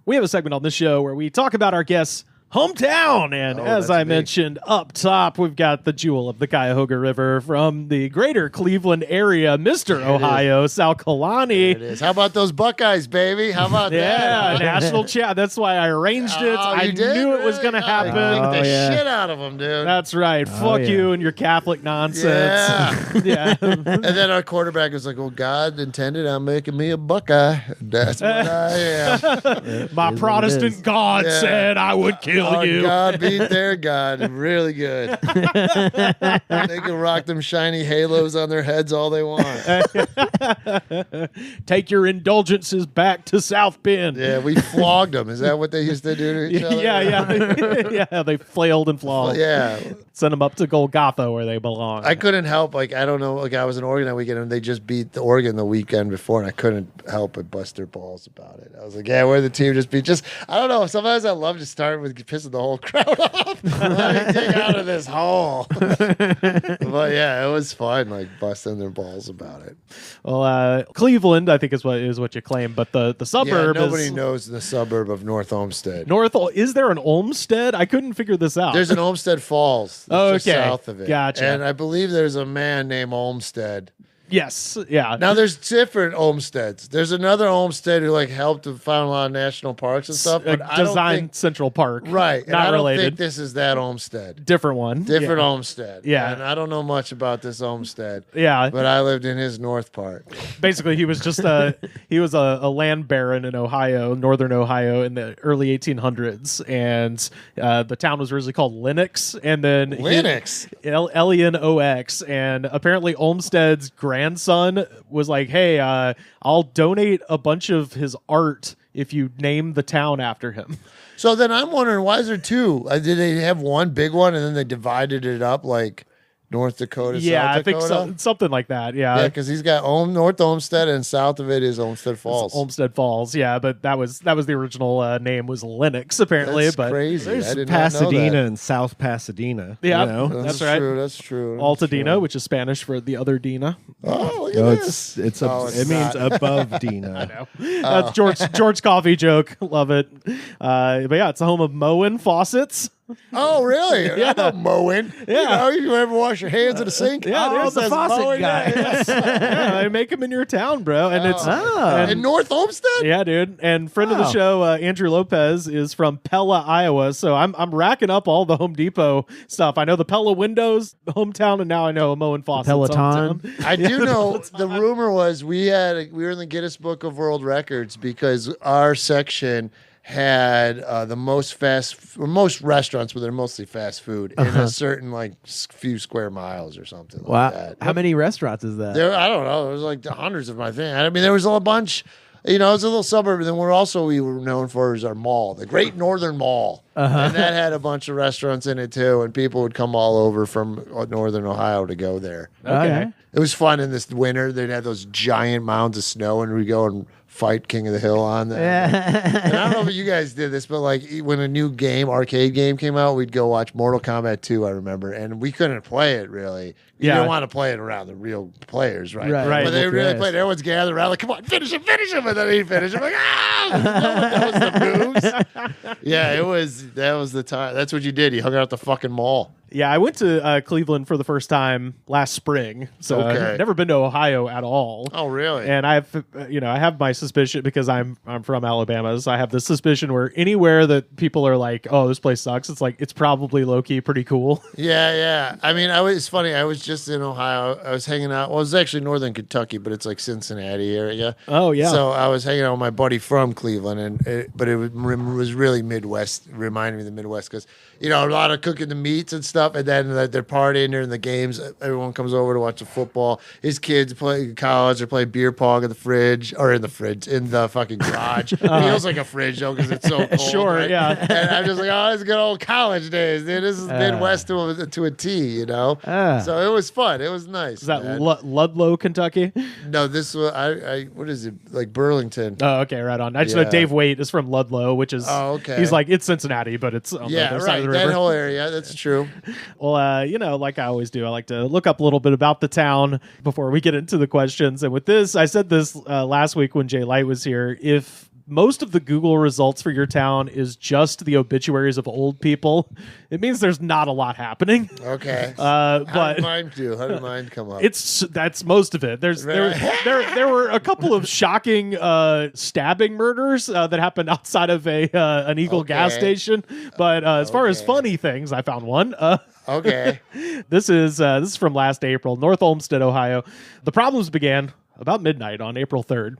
We have a segment on this show where we talk about our guests' hometown. And as I mentioned up top, we've got the jewel of the Cuyahoga River from the greater Cleveland area, Mr. Ohio, Sal Calanni. There it is. How about those Buckeyes, baby? How about that? Yeah, national chat. That's why I arranged it. I knew it was going to happen. Kick the shit out of them, dude. That's right. Fuck you and your Catholic nonsense. Yeah. And then our quarterback was like, well, God intended on making me a Buckeye. That's what I am. My Protestant God said I would kill you. God beat their God. Really good. They can rock them shiny halos on their heads all they want. Take your indulgences back to South Bend. Yeah, we flogged them. Is that what they used to do to each other? Yeah, they flailed and flogged. Yeah. Send them up to Golgotha where they belong. I couldn't help, I don't know, I was in Oregon that weekend and they just beat the Oregon the weekend before and I couldn't help but bust their balls about it. I was like, yeah, we're the team just beat. I don't know, sometimes I love to start with pissing the whole crowd off. Let me dig out of this hole. But yeah, it was fun, busting their balls about it. Well, Cleveland, I think is what you claim, but the suburb nobody knows the suburb of North Olmsted. Is there an Olmsted? I couldn't figure this out. There's an Olmsted Falls. Just south of it. Gotcha. And I believe there's a man named Olmsted. Yes, yeah. Now there's different Olmsteds. There's another Olmsted who helped to found a lot of national parks and stuff. But I don't think Central Park, right? Not related. I don't think this is that Olmsted. Different one. Different Olmsted. Yeah, and I don't know much about this Olmsted. Yeah, but I lived in his north part. Basically, he was just a land baron in Ohio, northern Ohio, in the early 1800s, and the town was originally called Lenox, and then Lenox, and apparently Olmsted's grandson was like, hey, I'll donate a bunch of his art if you name the town after him. So then I'm wondering, why is there two? Did they have one big one and then they divided it up like North Dakota, South Dakota? I think something like that. Yeah, because he's got North Olmsted and south of it is Olmsted Falls. It's Olmsted Falls, yeah, but that was the original name was Lenox apparently. That's but crazy. There's Pasadena and South Pasadena. Yeah, that's right. True, that's true. Altadena, which is Spanish for the other Dina. Oh, look at this. It means above Dina. I know. That's George Coffee joke. Love it. But yeah, it's the home of Moen Faucets. Oh, really? Yeah. I know Moen. Yeah. You ever wash your hands in the sink? Yeah, there's the faucet Moen guy. Yeah, they make them in your town, bro. And it's in North Olmsted? Yeah, dude. And friend of the show, Andrew Lopez, is from Pella, Iowa. So I'm racking up all the Home Depot stuff. I know the Pella windows, hometown, and now I know Moen Faucets. Peloton. Hometown. I do know the rumor was we were in the Guinness Book of World Records because our section had the most restaurants, but they're mostly fast food in a certain few square miles or something like that. How many restaurants is that? I don't know. There was hundreds of my thing. I mean, there was a bunch. It was a little suburb. And then we were known for is our mall, the Great Northern Mall. And that had a bunch of restaurants in it too. And people would come all over from Northern Ohio to go there. Okay. It was fun in this winter. They'd have those giant mounds of snow and we'd go and fight King of the Hill on that. And I don't know if you guys did this, but when a new arcade game came out, we'd go watch Mortal Kombat 2, I remember. And we couldn't play it really. You don't want to play it around the real players, right? Right. But they really played. Everyone's gathered around, come on, finish him. And then he'd finish him. That was the moves. Yeah, that was the time. That's what you did. You hung out at the fucking mall. Yeah, I went to Cleveland for the first time last spring, so I've never been to Ohio at all. Oh, really? And I have my suspicion because I'm from Alabama, so I have this suspicion where anywhere that people are like, "Oh, this place sucks," it's probably low key pretty cool. Yeah. I mean, it's funny. I was just in Ohio. I was hanging out. Well, it was actually northern Kentucky, but it's like Cincinnati area. Oh yeah. So I was hanging out with my buddy from Cleveland, but it was really Midwest. Reminded me of the Midwest because a lot of cooking the meats and stuff. And then they're partying during the games. Everyone comes over to watch the football. His kids play college or play beer pong in the fucking garage. It feels like a fridge though because it's so cold. Sure, right? yeah. And I'm just like, oh, it's good old college days, dude. This is Midwest to a T, So it was fun. It was nice. Is that Ludlow, Kentucky? No, this was what is it, like Burlington? Oh, okay, right on. I just know Dave Waite is from Ludlow, which is he's like it's Cincinnati, but it's on the other side of the river. That whole area. That's true. Well, like I always do, I like to look up a little bit about the town before we get into the questions. And with this, I said this last week when Jay Light was here. If most of the Google results for your town is just the obituaries of old people, it means there's not a lot happening. Okay. But How did mine do? How did mine come up? That's most of it. There were a couple of shocking stabbing murders that happened outside of an Eagle gas station. But as far as funny things, I found one. Okay. This is from last April, North Olmsted, Ohio. The problems began about midnight on April 3rd,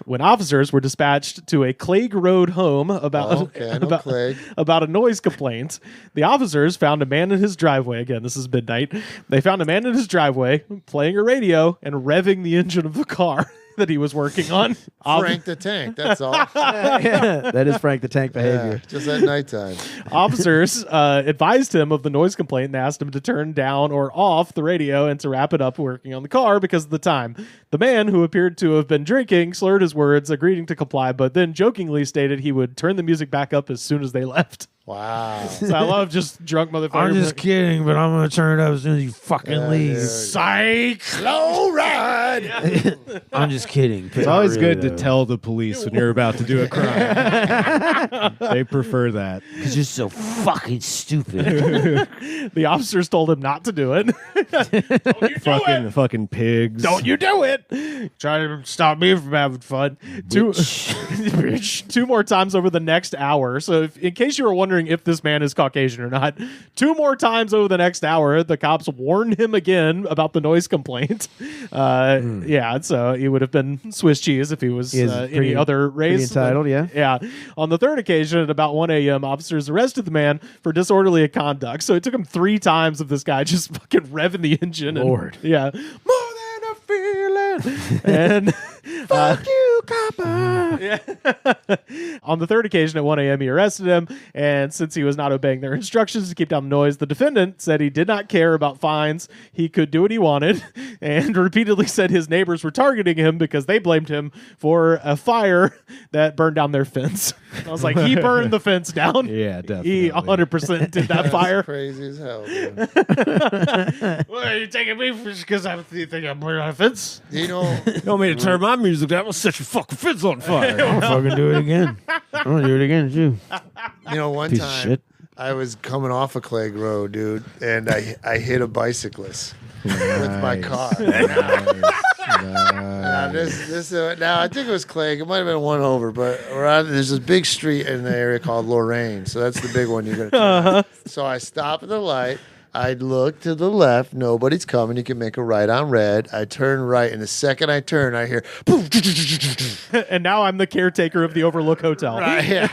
when officers were dispatched to a Clegg Road home about a noise complaint. The officers found a man in his driveway. Again, this is midnight. They found a man in his driveway playing a radio and revving the engine of the car that he was working on. Frank the Tank, that's all. That is Frank the Tank behavior. Just at nighttime. Officers advised him of the noise complaint and asked him to turn down or off the radio and to wrap it up working on the car because of the time. The man, who appeared to have been drinking, slurred his words, agreeing to comply, but then jokingly stated he would turn the music back up as soon as they left. Wow. So I love just drunk motherfuckers. I'm just kidding, but I'm going to turn it up as soon as you fucking leave. Dude. Psych! Slow ride! I'm just kidding. It's always good to tell the police when you're about to do a crime. They prefer that. Because you're so fucking stupid. The officers told him not to do it. Fucking pigs. Don't you do it! Try to stop me from having fun. Two more times over the next hour. So in case you were wondering if this man is Caucasian or not, 2 more times over the next hour, the cops warned him again about the noise complaint. Yeah, so he would have been Swiss cheese if he was any other race. Pretty entitled, yeah. Yeah. On the third occasion, at about 1 a.m., officers arrested the man for disorderly conduct. So it took him 3 times of this guy just fucking revving the engine. Lord. Yeah. More than a feeling. And Fuck you, copper. yeah. On the third occasion at 1 a.m., he arrested him, and since he was not obeying their instructions to keep down the noise, the defendant said he did not care about fines. He could do what he wanted, and repeatedly said his neighbors were targeting him because they blamed him for a fire that burned down their fence. I was like, he burned the fence down. Yeah, definitely. He 100% did that fire. Crazy as hell, dude. Well, are you taking me because I think I'm burning on a fence? You know, You want me to turn my music down? I'm going to set your fucking fence on fire. I'm going to fucking do it again. I'm going to do it again, too. one Piece of time shit. I was coming off a Clegg Road, dude, and I hit a bicyclist with my car. Now I think it was Clegg. It might have been one over, but there's this big street in the area called Lorraine, so that's the big one you're gonna turn. So I stop at the light. I look to the left. Nobody's coming. You can make a right on red. I turn right, and the second I turn, I hear. And now I'm the caretaker of the Overlook Hotel. Right, yeah.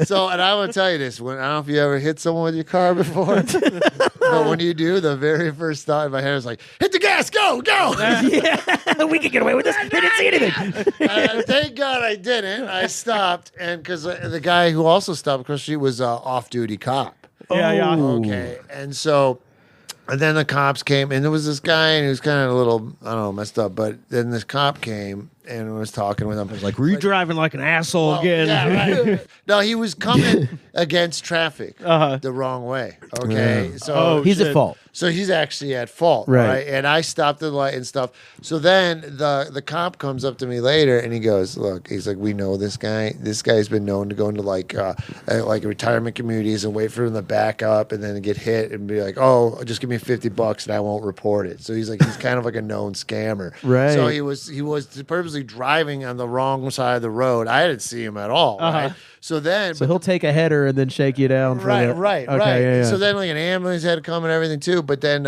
So, and I want to tell you this. I don't know if you ever hit someone with your car before, but when you do, the very first thought in my head is like, hit the gas, go! Yeah, we can get away with this. We didn't see anything. Thank God I didn't. I stopped, and because the guy who also stopped across the street was an off-duty cop. Yeah. Okay, and so, and then the cops came, and there was this guy, and he was kind of a little, I don't know, messed up. But then this cop came and was talking with him. I was like, Were you driving like an asshole again? Yeah, right. No, he was coming against traffic the wrong way. Okay, so He's at fault. So he's actually at fault, right? And I stopped at the light and stuff. So then the cop comes up to me later and he goes, "Look," he's like, "We know this guy. This guy's been known to go into like retirement communities and wait for him to back up and then get hit and be like, oh, just give me $50 and I won't report it." So he's like, he's kind of like a known scammer, Right? So he was purposely driving on the wrong side of the road. I didn't see him at all, right? So he'll take a header and then shake you down. For Right. Yeah. So then like an ambulance had to come and everything too. But then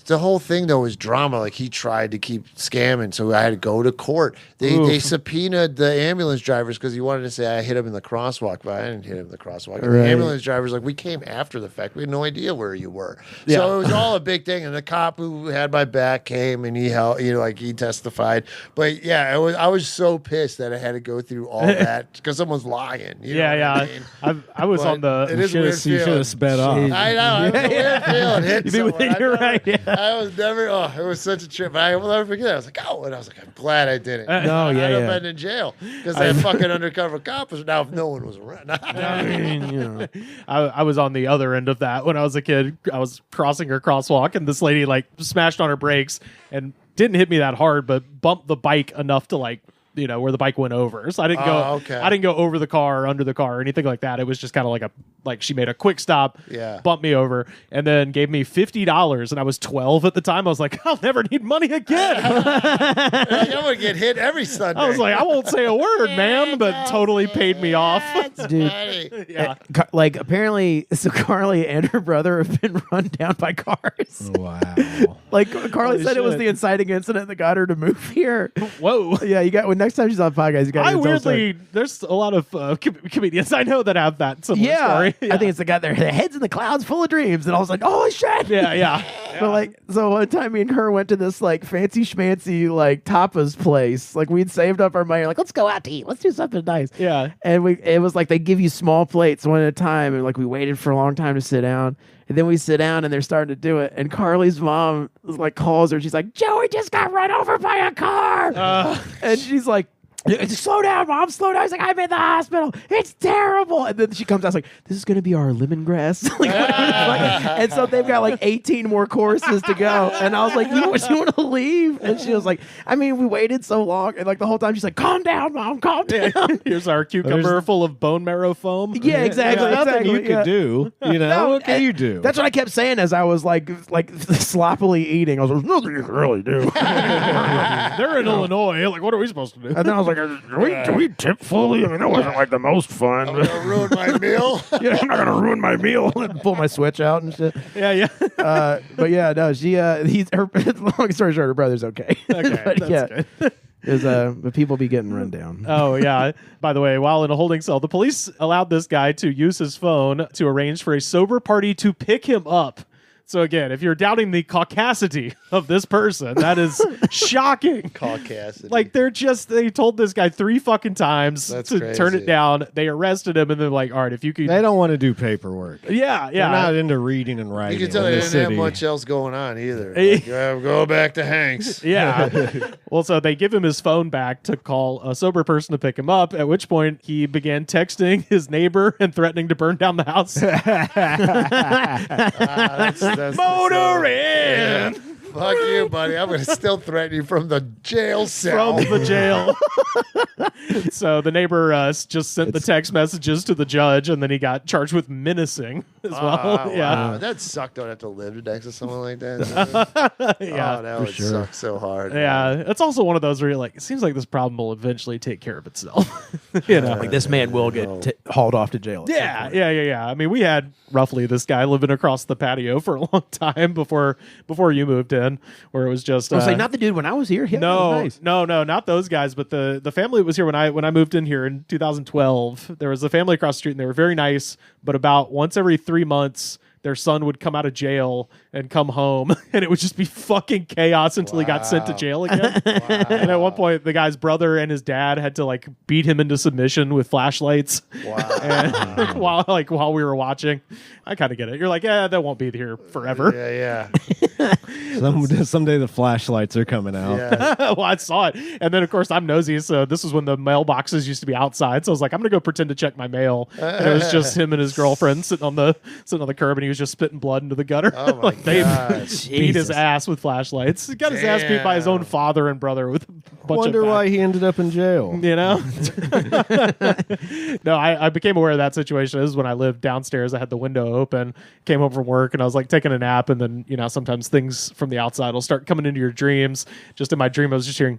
the whole thing though was drama. Like he tried to keep scamming, so I had to go to court. They subpoenaed the ambulance drivers because he wanted to say I hit him in the crosswalk, but I didn't hit him in the crosswalk. And the ambulance drivers like, we came after the fact. We had no idea where you were. So it was all a big thing. And the cop who had my back came and he testified. But yeah, I was so pissed that I had to go through all that because someone's lying. You know what I mean? I was on the. It is a weird You should feeling. have sped off. I know. It was a weird feeling. Hit someone. You're right. Yeah. I was never. Oh, it was such a trip. I will never forget it. I was like, oh, and I was like, I'm glad I did it. No, yeah, I'd have yeah. been in jail because that fucking undercover cop was now if no one was around. I mean, you know. I was on the other end of that when I was a kid. I was crossing her crosswalk, and this lady like smashed on her brakes and didn't hit me that hard, but bumped the bike enough to like where the bike went over. So I didn't go. Okay. I didn't go over the car, or under the car, or anything like that. It was just kind of like she made a quick stop, bumped me over, and then gave me $50. And I was 12 at the time. I was like, I'll never need money again. I'm gonna get hit every Sunday. I was like, I won't say a word, ma'am, but totally paid me off. Dude. Yeah. Like apparently, so Carly and her brother have been run down by cars. Wow. Like Carly said, it was shit. the inciting incident that got her to move here. Whoa. Yeah, you got when next time she's on podcast, you got. I weirdly, there's a lot of comedians I know that have that similar story. I think it's the guy their heads in the clouds, full of dreams, and I was like, holy shit. Yeah. But like, so one time me and her went to this like fancy schmancy like tapas place. Like we'd saved up our money, like let's go out to eat, let's do something nice. Yeah. And it was like they give you small plates one at a time, and like we waited for a long time to sit down. And then we sit down and they're starting to do it. And Carly's mom like calls her. She's like, Joey just got run over by a car. And she's like, slow down, Mom, slow down. He's like, I'm in the hospital. It's terrible. And then she comes out like, this is going to be our lemongrass. And so they've got like 18 more courses to go. And I was like, you want to leave? And she was like, I mean, we waited so long. And like the whole time she's like, calm down, Mom, calm down. Here's our cucumber full of bone marrow foam. Yeah, exactly. There's nothing exactly, you could do. No, what can you do? That's what I kept saying as I was like sloppily eating. I was like, there's nothing you can really do. They're in Illinois. Like, what are we supposed to do? And then I was like, Do we tip fully? I mean, that wasn't like the most fun. I'm gonna ruin my meal. yeah, I'm not gonna ruin my meal. And pull my switch out and shit. Yeah. But yeah, no, he's her. Long story short, her brother's okay. Okay, But that's good. But people be getting run down. Oh, yeah. By the way, while in a holding cell, the police allowed this guy to use his phone to arrange for a sober party to pick him up. So again, if you're doubting the caucasity of this person, that is shocking. Caucasity. Like they told this guy 3 fucking times That's to turn crazy. it down. They arrested him and they're like, all right, if you could. They don't want to do paperwork. Yeah. They're not into reading and writing. You can tell in they the didn't have city. much else going on either. Like, go back to Hanks. Yeah. Well, so they give him his phone back to call a sober person to pick him up, at which point he began texting his neighbor and threatening to burn down the house. That's Motor in! Fuck you, buddy. I'm going to still threaten you from the jail cell. From the jail. So the neighbor just sent the text messages to the judge, and then he got charged with menacing as well. Yeah. Wow. That sucked. Don't have to live next to someone like that. Yeah. Oh, that would suck so hard. Yeah, it's also one of those where you're like, it seems like this problem will eventually take care of itself. Like this man will get hauled off to jail. Yeah. I mean, we had roughly this guy living across the patio for a long time before you moved in, where it was just. I was like, not the dude when I was here. Yeah, that was nice. No, not those guys, but the family that was here when I moved in here in 2012. There was a family across the street, and they were very nice. But about once every 3 months, their son would come out of jail and come home, and it would just be fucking chaos until he got sent to jail again. And at one point, the guy's brother and his dad had to like beat him into submission with flashlights. And while we were watching, I kind of get it. You're like, that won't be here forever. Yeah. Someday the flashlights are coming out. Yeah. Well, I saw it, and then of course I'm nosy, so this was when the mailboxes used to be outside. So I was like, I'm gonna go pretend to check my mail, and it was just him and his girlfriend sitting on the curb, and he was just spitting blood into the gutter. Oh my Like they God. beat his ass with flashlights. He got his ass beat by his own father and brother with a bunch Wonder of why he ended up in jail. you know. No, I became aware of that situation. This is when I lived downstairs. I had the window open, came home from work, and I was like taking a nap, and then sometimes things from the outside will start coming into your dreams. Just in my dream, I was just hearing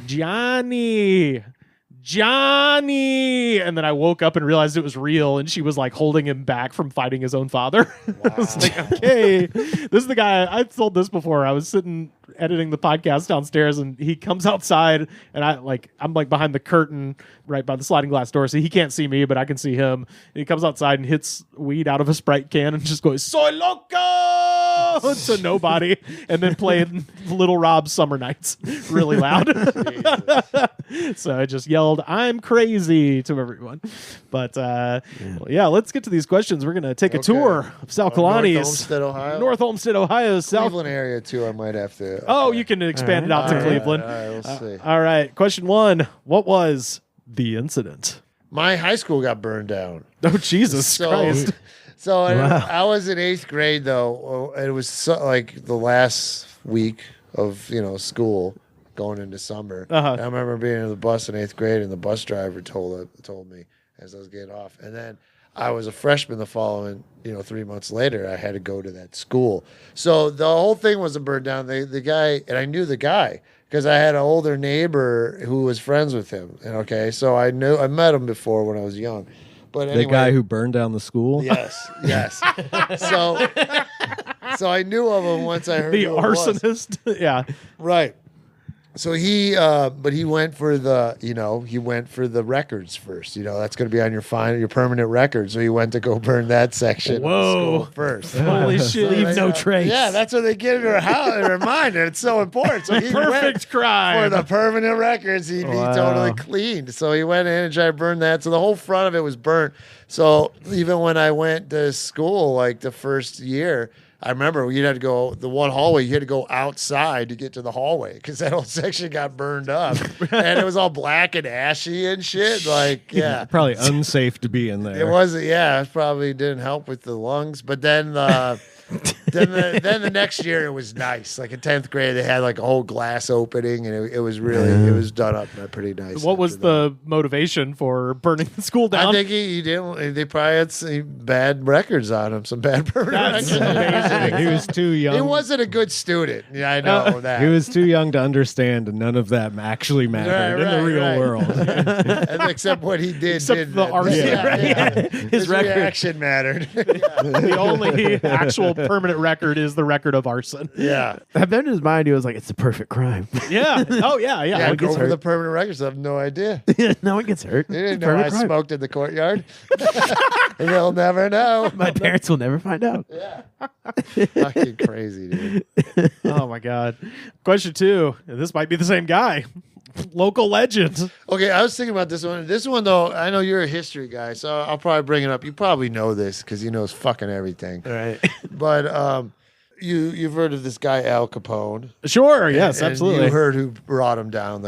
Johnny, and then I woke up and realized it was real, and she was like holding him back from fighting his own father. I was like, okay, this is the guy. I've told this before. I was sitting editing the podcast downstairs, and he comes outside, and I'm like behind the curtain right by the sliding glass door, so he can't see me, but I can see him. And he comes outside and hits weed out of a Sprite can and just goes "Soy loco" to nobody, and then played Little Rob's Summer Nights really loud. So I just yelled, "I'm crazy" to everyone. But yeah, let's get to these questions. We're gonna take a tour of Sal Calanni's North Olmsted, Ohio. North Olmsted, Ohio. Cleveland area too. I might have to. Oh, you can expand it out to Cleveland. All right, we'll see. All right. Question 1. What was the incident? My high school got burned down. Oh, Jesus Christ. So I was in 8th grade though. It was like the last week of school, going into summer. Uh-huh. And I remember being in the bus in 8th grade, and the bus driver told me as I was getting off. And then I was a freshman the following, 3 months later, I had to go to that school. So the whole thing was a burn down. The guy, and I knew the guy because I had an older neighbor who was friends with him. And so I met him before when I was young. But anyway, The guy who burned down the school? Yes. So I knew of him once I heard The who it was. arsonist. Yeah. Right. So he went for the records first. That's going to be on your permanent record. So he went to go burn that section of the school first. Holy shit. Leave no trace. Yeah, that's what they get in their mind, and it's so important. So he went Perfect crime. for the permanent records. He totally cleaned. So he went in and tried to burn that. So the whole front of it was burnt. So even when I went to school, like the first year, I remember you had to go the one hallway. You had to go outside to get to the hallway because that whole section got burned up, and it was all black and ashy and shit. Like, yeah, Probably unsafe to be in there. it wasn't. Yeah, it probably didn't help with the lungs. But then, then the next year it was nice. Like in 10th grade, they had like a whole glass opening, and it was really it was done up pretty nice. What was the motivation for burning the school down? I think he didn't. They probably had some bad records on him, some bad permanent That's records. amazing. He was too young. He wasn't a good student. Yeah, I know that. He was too young to understand, and none of that actually mattered in the real world. And except what he did. Except the arson. His reaction mattered. The only actual permanent record is the record of arson. Yeah. I bet in his mind he was like, it's the perfect crime. Yeah. Oh, yeah. Yeah, one go gets for hurt. the permanent records. I have no idea. No one gets hurt. They didn't It's know I perfect crime. smoked in the courtyard. And they'll never know. My parents will never find out. Fucking crazy, dude. Oh, my God. Question 2. This might be the same guy. Local legend. Okay, I was thinking about this one. This one, though, I know you're a history guy, so I'll probably bring it up. You probably know this because he knows fucking everything. Right. But you've heard of this guy, Al Capone. Sure. Yes, And absolutely. You heard who brought him down,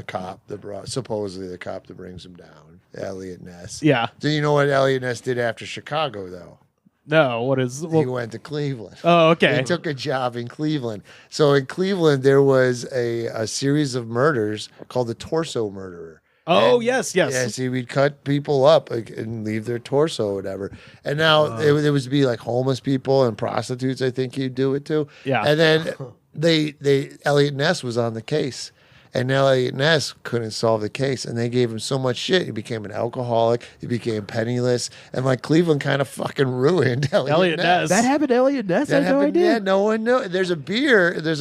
supposedly the cop that brings him down, Elliot Ness. Yeah. Do you know what Elliot Ness did after Chicago, though? No. What is. He Well, went to Cleveland. oh, okay. He took a job in Cleveland. So in Cleveland, there was a series of murders called the Torso Murderer. Oh, And- yes. Yeah, see, we'd cut people up and leave their torso or whatever. And now there was to be like homeless people and prostitutes, I think he'd do it too. Yeah. And then Elliot Ness was on the case. And Elliot Ness couldn't solve the case, and they gave him so much shit. He became an alcoholic. He became penniless, and like Cleveland kind of fucking ruined Elliot Ness. That happened to Elliot Ness? I That had no happened, idea. yeah, no one knew. There's a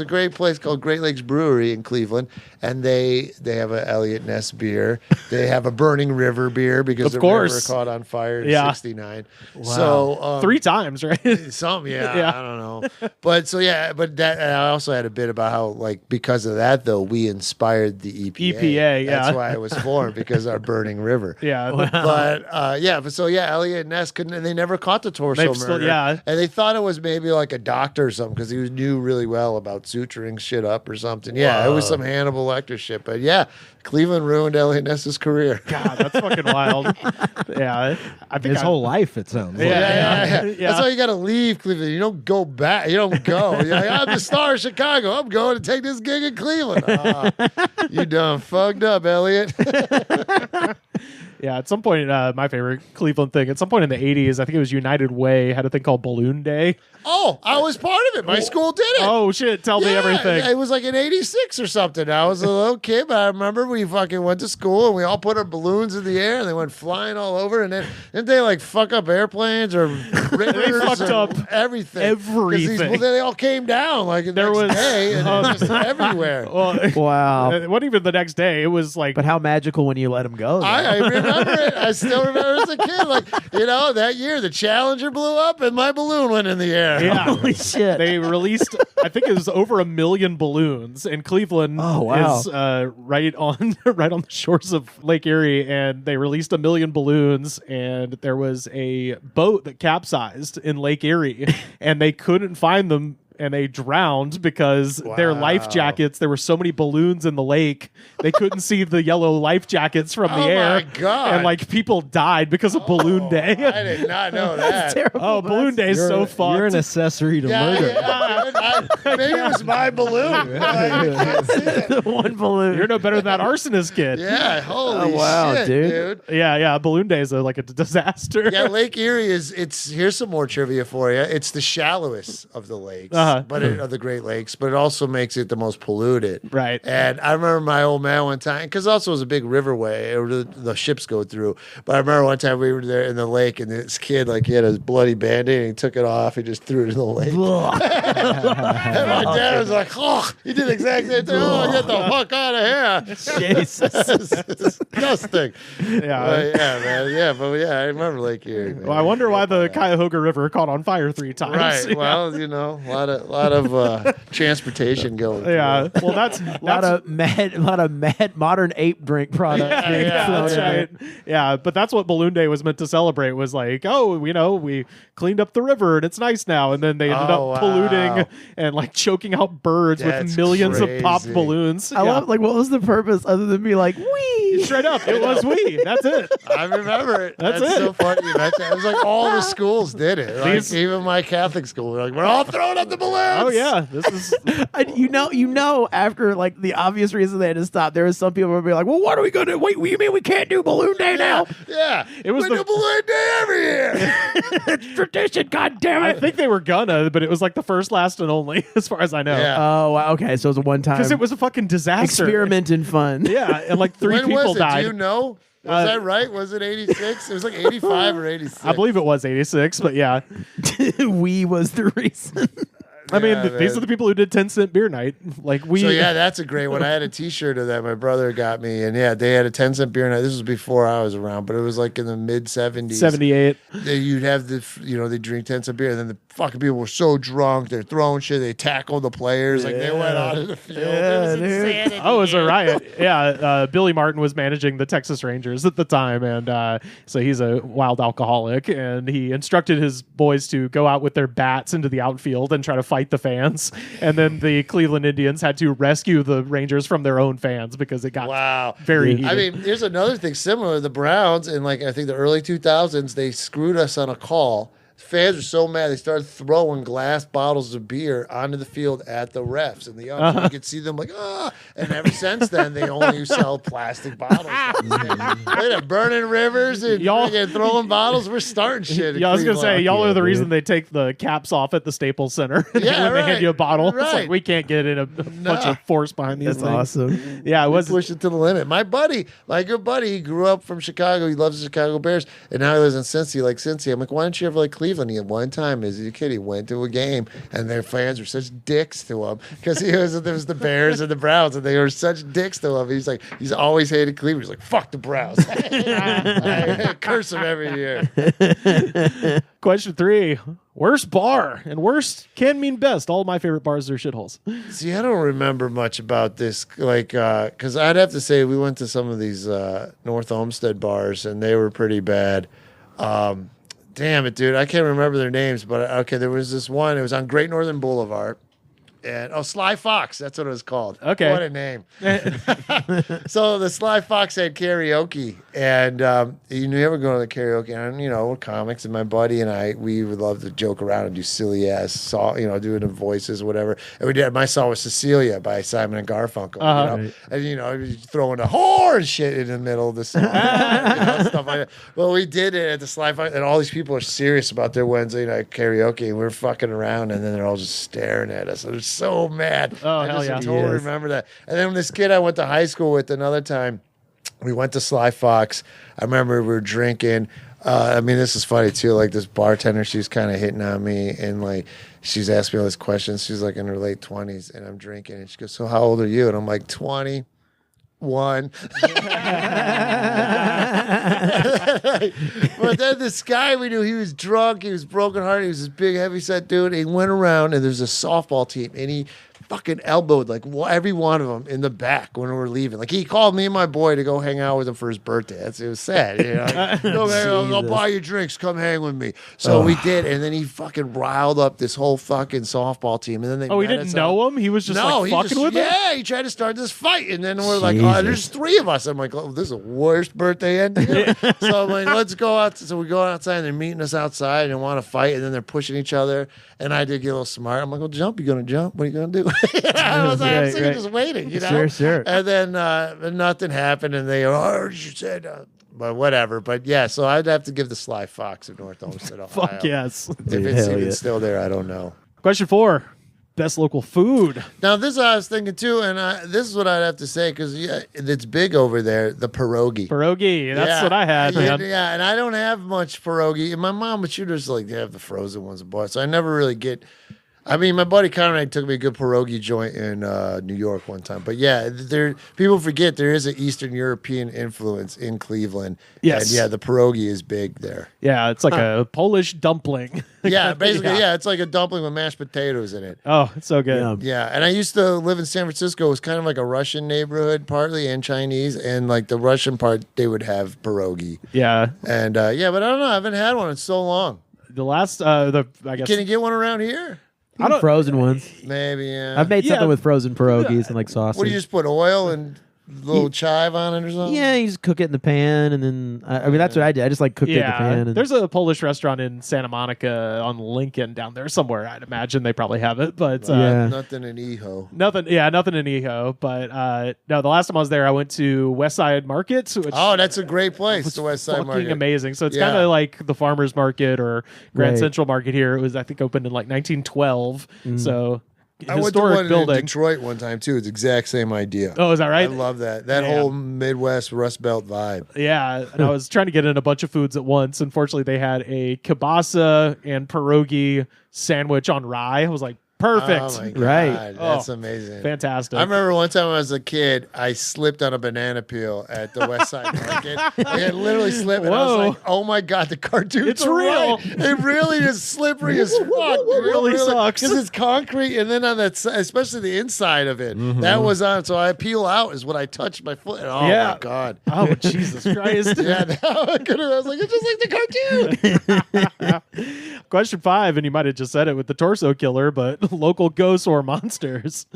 great place called Great Lakes Brewery in Cleveland, and they have a Elliot Ness beer. They have a Burning River beer because Of the course. river caught on fire in Yeah. '69. So 3 times, right? some, yeah, Yeah. I don't know. But that and I also had a bit about how, like, because of that, though, we inspired the EPA. EPA, yeah. That's why it was formed, because our burning river. Yeah. But Elliot Ness couldn't, and they never caught the torso They've murder. still- yeah. And they thought it was maybe like a doctor or something because he knew really well about suturing shit up or something. Yeah, it was some Hannibal Lecter shit. But yeah, Cleveland ruined Elliot Ness's career. God, that's fucking wild. Yeah. I think His whole life, it sounds like. Yeah. That's why you got to leave Cleveland. You don't go back. You don't go. You're like, I'm the star of Chicago. I'm going to take this gig in Cleveland. You done fucked up, Elliot. Yeah, at some point, my favorite Cleveland thing, at some point in the 80s, I think it was United Way, had a thing called Balloon Day. Oh, I was part of it. My school did it. Oh, shit. Tell me everything. It was like in '86 or something. I was a little kid, but I remember we fucking went to school and we all put our balloons in the air and they went flying all over. And then didn't they like fuck up airplanes or rivers fucked or up everything? 'Cause everything. They all came down like the There next was- day and they're just everywhere. Well, Wow. it wasn't even the next day. It was like, But how magical when you let him go. though. I remember it. I still remember as a kid, like, that year the Challenger blew up and my balloon went in the air. yeah. Holy shit. They released, I think it was over 1 million balloons, and Cleveland Oh, wow. is right on the shores of Lake Erie, and they released 1 million balloons, and there was a boat that capsized in Lake Erie, and they couldn't find them. And they drowned because their life jackets, there were so many balloons in the lake, they couldn't see the yellow life jackets from the Oh, air. my God. And like people died because of Balloon Day. I did not know that. Terrible. Oh, Balloon Day is so fucked. You're an accessory to murder. Yeah, Maybe it was my balloon. The one balloon. You're no better than that arsonist kid. Yeah, holy wow, shit, dude. Yeah. Balloon Day is like a disaster. Yeah, Lake Erie here's some more trivia for you. It's the shallowest of the lakes, of the Great Lakes, but it also makes it the most polluted. Right. And I remember my old man one time, because also it was a big riverway, the ships go through. But I remember one time we were there in the lake, and this kid, like, he had a bloody Band-Aid, and he took it off, he just threw it in the lake. And my dad was like, oh, he did the exact same thing. Oh, get the fuck out of here. Jesus. It's disgusting. Yeah. I remember Lake Erie. Well, I wonder why the Cuyahoga River caught on fire 3 times. Right. Yeah. Well, a lot of transportation going. Yeah. Well, that's A lot of mad modern ape drink products. being yeah, thrown that's in there. right. Yeah, but that's what Balloon Day was meant to celebrate. Was like, oh, we cleaned up the river and it's nice now. And then they ended up polluting and like choking out birds That's with millions of popped crazy. balloons. I love, like, what was the purpose other than be like, wee? Straight up, it was we. That's it. I remember it. That's That's it. so funny. You mentioned it was like all the schools did it. Like, These- even my Catholic school, we're like, we're all throwing up the balloons. Oh yeah, this is You know, after like the obvious reason they had to stop, there was some people who would be like, well, what are we going to wait? You mean we can't do Balloon Day now? Yeah. It was we the- do balloon day every year. It's tradition, God damn I it. think they were gonna, but it was like the first, last, and only, as far as I know. Yeah. Oh, wow. Okay. So it was a one-time Because it was a fucking disaster. experiment in fun. Yeah, and like 3 When people was it? died. Do you know? Was that right? Was it 86? It was like 85 or 86. I believe it was 86, but yeah. We was the reason. I mean, Yeah, these man. are the people who did 10-cent beer night. Like we. So yeah, that's a great one. I had a T-shirt of that my brother got me, and yeah, they had a 10-cent beer night. This was before I was around, but it was like in the mid 70s. 78. You'd have they drink 10-cent beer, and then the fucking people were so drunk, they're throwing shit, they tackled the players, like they went out in the field. Yeah, it was dude. insanity. Oh, it was a riot. Yeah, Billy Martin was managing the Texas Rangers at the time, and so he's a wild alcoholic, and he instructed his boys to go out with their bats into the outfield and try to fight the fans, and then the Cleveland Indians had to rescue the Rangers from their own fans because it got Wow. very heated. I mean, here's another thing similar. The Browns in I think the early 2000s, they screwed us on a call. Fans were so mad they started throwing glass bottles of beer onto the field at the refs and the umps. You could see them like, ah. And ever since then, they only sell plastic bottles. They're burning rivers and Y'all- throwing bottles. We're starting shit. in Yeah, I was gonna say, Cleveland. y'all are the dude. reason they take the caps off at the Staples Center when Yeah, they hand right, you a bottle. It's right. like we can't get in a bunch of force behind these That's things. awesome. Yeah, it was. Push it to the limit. My buddy, my good buddy, he grew up from Chicago. He loves the Chicago Bears, and now he lives in Cincy. Like Cincy, I'm like, why don't you ever like Cleveland? He had one time as a kid, he went to a game, and their fans were such dicks to him because there was the Bears and the Browns, and they were such dicks to him. He's like, he's always hated Cleveland. He's like, fuck the Browns. I curse them every year. Question 3. Worst bar. And worst can mean best. All my favorite bars are shitholes. See, I don't remember much about this, because I'd have to say we went to some of these North Olmsted bars, and they were pretty bad. Damn it, dude. I can't remember their names, but okay, there was this one. It was on Great Northern Boulevard. And Sly Fox, that's what it was called. Okay. What a name. So the Sly Fox had karaoke, and you never go to the karaoke. And we're comics, and my buddy and we would love to joke around and do silly ass song, doing the voices, whatever. And we did. My song was Cecilia by Simon and Garfunkel. And throwing a whore and shit in the middle of the song, stuff like that. Well, we did it at the Sly Fox, and all these people are serious about their Wednesday night karaoke. And we're fucking around, and then they're all just staring at us. They're so mad. Oh, I hell just yeah. totally Yes. remember that. And then this kid I went to high school with another time, we went to Sly Fox. I remember we were drinking. This is funny too. Like this bartender, she was kind of hitting on me, and like she's asking me all these questions. She's like in her late 20s, and I'm drinking, and she goes, "So how old are you?" And I'm like, 21. But then this guy we knew, he was drunk, he was brokenhearted, he was this big heavy set dude. He went around, and there's a softball team, and he fucking elbowed like every one of them in the back when we were leaving. Like he called me and my boy to go hang out with him for his birthday. It was sad. You know? Like, I'll buy you drinks. Come hang with me. So we did, and then he fucking riled up this whole fucking softball team. And then they he didn't know him. He was just fucking with him. Yeah, he tried to start this fight, and then we're like, oh, there's 3 of us. I'm like, oh, this is the worst birthday ending. So I'm like, let's go out. So we go outside, and they're meeting us outside and want to fight, and then they're pushing each other. And I did get a little smart. I'm like, well, jump. You gonna jump? What are you gonna do? I was like, I'm sitting just waiting, you know. Sure. And then nothing happened, and they you said. But whatever. But yeah, so I'd have to give the Sly Fox of North Olmsted, Ohio. Fuck yes. If it's even still there, I don't know. Question 4. Best local food. Now, this is what I was thinking too, and this is what I'd have to say because it's big over there, the pierogi. Pierogi, that's what I had, man. Yeah, and I don't have much pierogi. And my mom, but she just like they have the frozen ones bought, so I never really get. I mean, my buddy Conrad took me a good pierogi joint in New York one time. But yeah, people forget there is an Eastern European influence in Cleveland. Yes. And yeah, the pierogi is big there. Yeah, it's like a Polish dumpling. Yeah, basically, it's like a dumpling with mashed potatoes in it. Oh, it's so good. Yeah, and I used to live in San Francisco. It was kind of like a Russian neighborhood, partly, and Chinese. And like the Russian part, they would have pierogi. Yeah. And but I don't know. I haven't had one in so long. The last, I guess. Can you get one around here? I don't frozen ones. Maybe, yeah. I've made something with frozen pierogies and like sausage. What do you just put oil and little chive on it or something? Yeah, you just cook it in the pan, and then I mean that's what I did. I just like cooked it in the pan. And there's a Polish restaurant in Santa Monica on Lincoln down there somewhere. I'd imagine they probably have it, but nothing in Eho. Nothing in Eho. But no, the last time I was there, I went to West Side Market. Which that's a great place. The West Side Market, amazing. So it's kind of like the Farmers Market or Grand Central Market here. It was I think opened in like 1912. So. I went to one in Detroit one time too. It's the exact same idea. Oh, is that right? I love that. That whole Midwest Rust Belt vibe. Yeah, and I was trying to get in a bunch of foods at once. Unfortunately, they had a kielbasa and pierogi sandwich on rye. I was like, perfect. Oh my God. Right. That's amazing. Fantastic. I remember one time when I was a kid, I slipped on a banana peel at the West Side Market. I literally slipped, and I was like, oh my God, the cartoons It's are real. right. It really is slippery as fuck. It really sucks. Because it's concrete, and then on that side, especially the inside of it, that was on. So I peel out is what I touched my foot. And, oh my God. Oh, Jesus Christ. Yeah, I was like, it's just like the cartoon. Question 5, and you might have just said it with the torso killer, but local ghosts or monsters.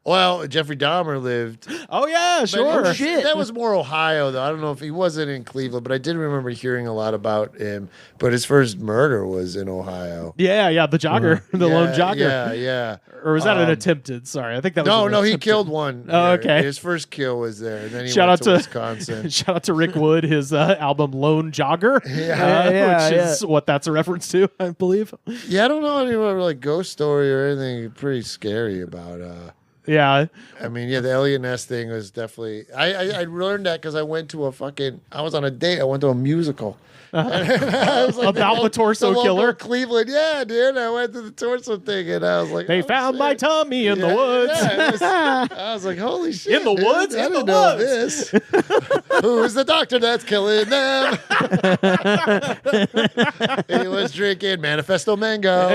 Well, Jeffrey Dahmer lived. Oh, yeah, sure. That was more Ohio, though. I don't know if he wasn't in Cleveland, but I did remember hearing a lot about him. But his first murder was in Ohio. Yeah, the jogger, the lone jogger. Yeah. Or was that an attempted? Sorry, I think that was No, he killed one. Oh, okay. His first kill was there, and then he Shout went out to to Wisconsin. Shout out to Rick Wood, his album Lone Jogger, which is what that's a reference to, I believe. Yeah, I don't know any like ghost story or anything pretty scary about. Yeah. I mean, the Elliot Ness thing was definitely. I learned that because I went to I was on a date. I went to a musical. I was like, about the torso killer? Cleveland. Yeah, dude. I went to the torso thing and I was like, they found my tummy in the woods. I was like, holy shit. In the woods? I didn't know this. Who's the doctor that's killing them? He was drinking Manifesto Mango.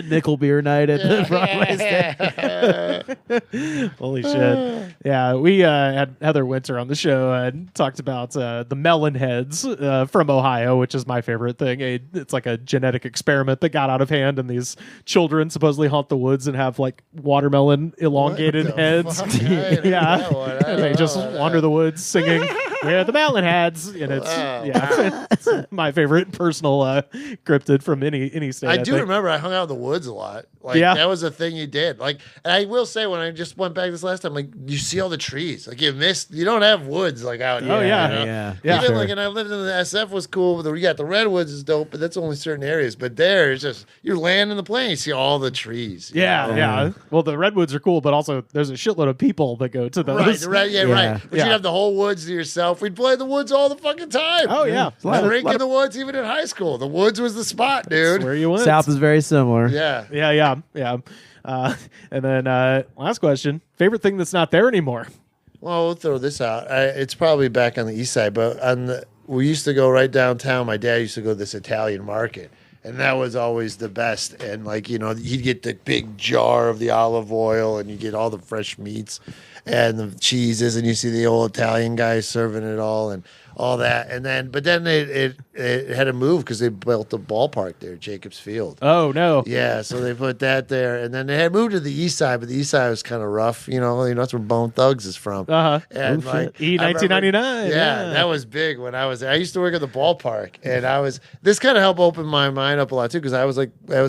Nickel beer night at the Broadway stand. Holy shit. Yeah, we had Heather Winter on the show and talked about the melon heads from Ohio, which is my favorite thing. It's like a genetic experiment that got out of hand, and these children supposedly haunt the woods and have like watermelon elongated heads. And they just wander the woods singing, "We're the melon heads," and it's my favorite personal cryptid from any state. I do remember I hung out in the woods a lot. Like that was a thing you did. Like, and I will say when I just went back this last time, like you see all the trees. Like you don't have woods like out here. Even like, and I lived in the SF was cool. But the redwoods is dope, but that's only certain areas. But there, it's just you're landing the plane, you see all the trees. Yeah. Well, the redwoods are cool, but also there's a shitload of people that go to those. Right. But you'd have the whole woods to yourself. We'd play the woods all the fucking time. Oh yeah, drink in the woods even in high school. The woods was the spot, dude. That's where you went. South is very similar. Yeah. And then last question: favorite thing that's not there anymore? Well, we'll throw this out. It's probably back on the east side, but we used to go right downtown. My dad used to go to this Italian market, And that was always the best. And like, you know, you'd get the big jar of the olive oil and you get all the fresh meats and the cheeses, and you see the old Italian guys serving it all and all that. And then, but then it had to move because they built the ballpark there, Jacobs Field. Oh no. Yeah, so they put that there, and then they had moved to the east side, but the east side was kind of rough. You know, that's where Bone Thugs is from. And like E1999. Yeah, that was big when I was there. I used to work at the ballpark, and this kind of helped open my mind up a lot too, because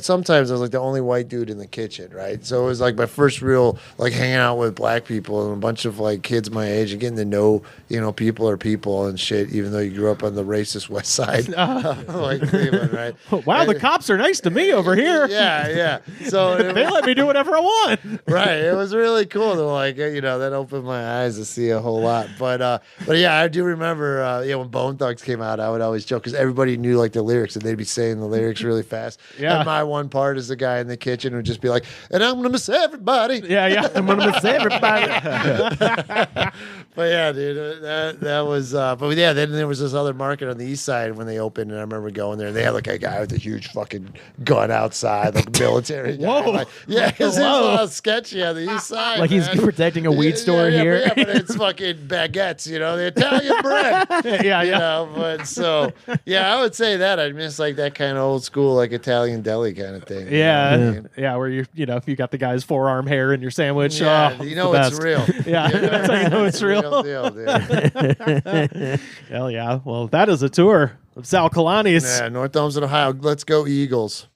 sometimes I was like the only white dude in the kitchen, right? So it was like my first real like hanging out with black people and a bunch of like kids my age and getting to know, you know, people are people and shit, even though you grew up on the racist west side. Like Cleveland, right? Wow, the cops are nice to me over here. Yeah. So they let me do whatever I want. Right. It was really cool to like, you know, that opened my eyes to see a whole lot. But yeah, I do remember, when Bone Thugs came out, I would always joke because everybody knew like the lyrics and they'd be saying the lyrics really fast. Yeah. And my one part is the guy in the kitchen would just be like, and I'm going to miss everybody. Yeah. I'm gonna miss everybody. But yeah, dude, that was, but yeah, then there was this other market on the east side when they opened, and I remember going there, and they had like a guy with a huge fucking gun outside, like military guy. Whoa. Like, yeah, because it's a lot sketchy on the east side. Like he's man. protecting a weed store here. Yeah, but it's fucking baguettes, you know, the Italian bread. Yeah. You know, but so, yeah, I would say that. I miss like that kind of old school, like Italian deli kind of thing. Yeah. You know what I mean? Yeah, where you got the guy's forearm hair in your sandwich. Yeah, Oh, you know the it's best. real. Yeah, You know, that's how you know it's real. Deal, dude. Hell yeah. Well, that is a tour of Sal Calanni's. Yeah, North Olmsted, Ohio. Let's go Eagles.